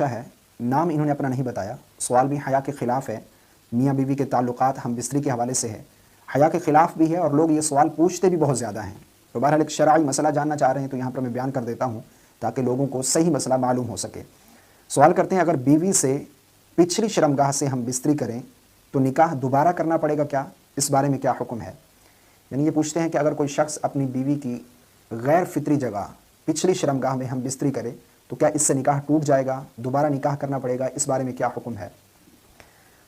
है, नाम इन्होंने अपना नहीं बताया। सवाल भी हया के ख़िलाफ़ है, मियाँ बीवी के ताल्लुकात हम बिस्तरी के हवाले से है, हया के ख़िलाफ़ भी है और लोग ये सवाल पूछते भी बहुत ज़्यादा हैं। तो बहरहाल एक शरई मसला जानना चाह रहे हैं तो यहाँ पर मैं बयान कर देता हूँ ताकि लोगों को सही मसला मालूम हो सके। सवाल करते हैं, अगर बीवी से पिछली शर्मगाह से हम बिस्तरी करें तो निकाह दोबारा करना पड़ेगा क्या? इस बारे में क्या हुक्म है? यानी ये पूछते हैं कि अगर कोई शख्स अपनी बीवी की गैर फितरी जगह पिछली शर्मगाह में हम बिस्तरी करे तो क्या इससे निकाह टूट जाएगा, दोबारा निकाह करना पड़ेगा? इस बारे में क्या हुक्म है?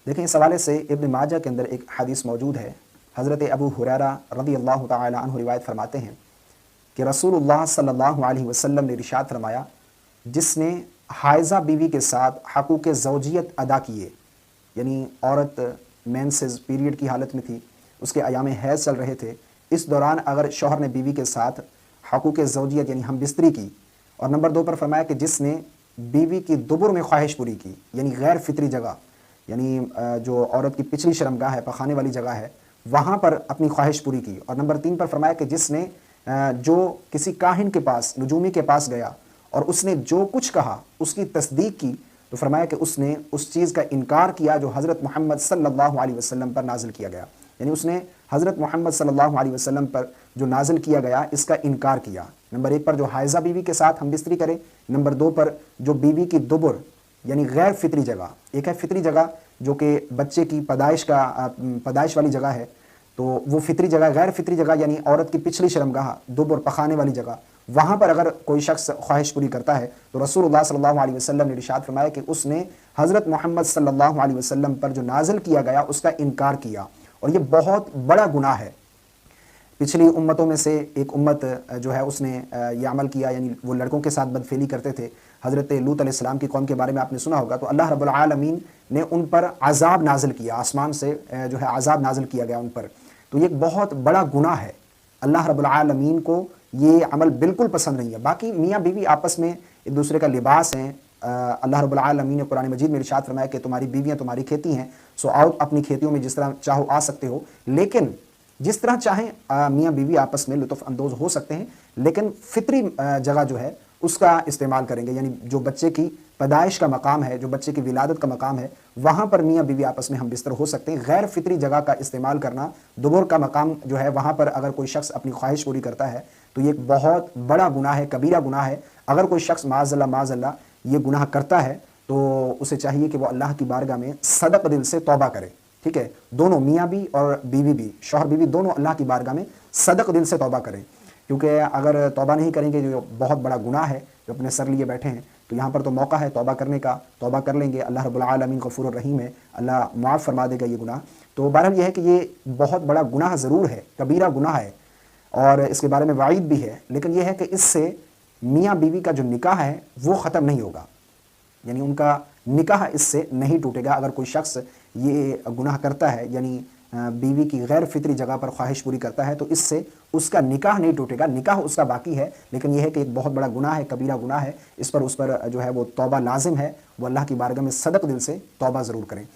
देखें, इस हवाले से इब्न माजा के अंदर एक हदीस मौजूद है। हज़रत अबू हुरैरा रज़ियल्लाहु तआला अन्हु रिवायत फरमाते हैं कि रसूलुल्लाह सल्लल्लाहु अलैहि वसल्लम ने इरशाद फरमाया, जिसने हाइज़ा बीवी के साथ हक़ूक़ ज़ौजियत अदा किए, यानी औरत मेंसेस पीरियड की हालत में थी, उसके अयाम हैज़ चल रहे थे, इस दौरान अगर शौहर ने बीवी के साथ हक़ूक़ ज़ौजियत यानी हम बिस्तरी की, और नंबर 2 पर फरमाया कि जिसने बीवी की दुबुर में ख्वाहिश पूरी की, यानी गैर फितरी जगह, यानी जो औरत की पिछली शर्मगाह है, पखाने वाली जगह है, वहाँ पर अपनी ख्वाहिश पूरी की। और नंबर 3 पर फरमाया कि जिसने जो किसी काहिन के पास, नजूमी के पास गया और उसने जो कुछ कहा उसकी तस्दीक की, तो फरमाया कि उसने उस चीज़ का इनकार किया जो हज़रत मोहम्मद सल्लल्लाहु अलैहि वसल्लम पर नाजिल किया गया, यानी उसने हज़रत मोहम्मद सल्लल्लाहु अलैहि वसल्लम पर जो नाजिल किया गया इसका इनकार किया। नंबर 1 पर जो हाइज़ा बीवी के साथ हम बिस्तरी करें, नंबर 2 पर जो बीवी की दुबुर यानी गैर फितरी जगह, एक है फितरी जगह जो कि बच्चे की पैदाइश वाली जगह है, तो वो फितरी जगह, गैर फितरी जगह यानी औरत की पिछली शर्मगाह, दुबुर पखाने वाली जगह, वहाँ पर अगर कोई शख्स ख्वाहिश पूरी करता है तो रसूलुल्लाह सल्लल्लाहु अलैहि वसल्लम ने इरशाद फरमाया कि उसने हज़रत मोहम्मद सल्लल्लाहु अलैहि वसल्लम पर जो नाजिल किया गया उसका इनकार किया, और ये बहुत बड़ा गुनाह है। पिछली उम्मतों में से एक उम्मत जो है उसने ये अमल किया, यानी वो लड़कों के साथ बदफेली करते थे। हज़रत लूत अलैहिस्सलाम की कौम के बारे में आपने सुना होगा, तो अल्लाह रब्बुल आलमीन ने उन पर अज़ाब नाजिल किया, आसमान से जो है अज़ाब नाजिल किया गया उन पर। तो ये एक बहुत बड़ा गुनाह है, अल्लाह रब्बुल आलमीन को ये अमल बिल्कुल पसंद नहीं है। बाकी मियाँ बीवी आपस में एक दूसरे का लिबास हैं। अल्लाह रब्बुल आलमीन ने कुरान मजीद में इरशाद फरमाया कि तुम्हारी बीवियाँ तुम्हारी खेती हैं, सो आओ अपनी खेतियों में जिस तरह चाहो आ सकते हो, लेकिन जिस तरह चाहें मियाँ बीवी आपस में लुत्फ़ अंदोज़ हो सकते हैं, लेकिन फितरी जगह जो है उसका इस्तेमाल करेंगे, यानी जो बच्चे की पैदाइश का मकाम है, जो बच्चे की विलादत का मकाम है, वहाँ पर मियाँ बीवी आपस में हम बिस्तर हो सकते हैं। गैर फितरी जगह का इस्तेमाल करना, दुबुर का मकाम जो है वहाँ पर अगर कोई शख्स अपनी ख्वाहिश पूरी करता है तो ये एक बहुत बड़ा गुनाह है, कबीरा गुनाह है। अगर कोई शख्स माज़अल्लाह ये गुनाह करता है तो उसे चाहिए कि वो अल्लाह की बारगाह में सदक दिल से तौबा करे, ठीक है। दोनों मियाँ भी और बीवी भी, शौहर बीवी दोनों अल्लाह की बारगाह में सदक दिल से तौबा करें, क्योंकि अगर तौबा नहीं करेंगे जो बहुत बड़ा गुनाह है जो अपने सर लिए बैठे हैं, तो यहाँ पर तो मौका है तौबा करने का। तौबा कर लेंगे, अल्लाह रब्बुल आलमीन गफूर रहीम है, अल्लाह माफ़ फरमा देगा ये गुनाह। तो बहरहाल ये है कि ये बहुत बड़ा गुनाह ज़रूर है, कबीरा गुनाह है, और इसके बारे में वाइद भी है, लेकिन यह है कि इससे मियाँ बीवी का जो निकाह है वो ख़त्म नहीं होगा, यानी उनका निकाह इससे नहीं टूटेगा। अगर कोई शख्स ये गुनाह करता है, यानी बीवी की गैर फितरी जगह पर ख्वाहिश पूरी करता है, तो इससे उसका निकाह नहीं टूटेगा, निकाह उसका बाकी है, लेकिन यह है कि एक बहुत बड़ा गुनाह है, कबीरा गुनाह है, इस पर उस पर जो है वो तौबा लाजिम है, वो अल्लाह की बारगाह में सदक दिल से तौबा ज़रूर करें।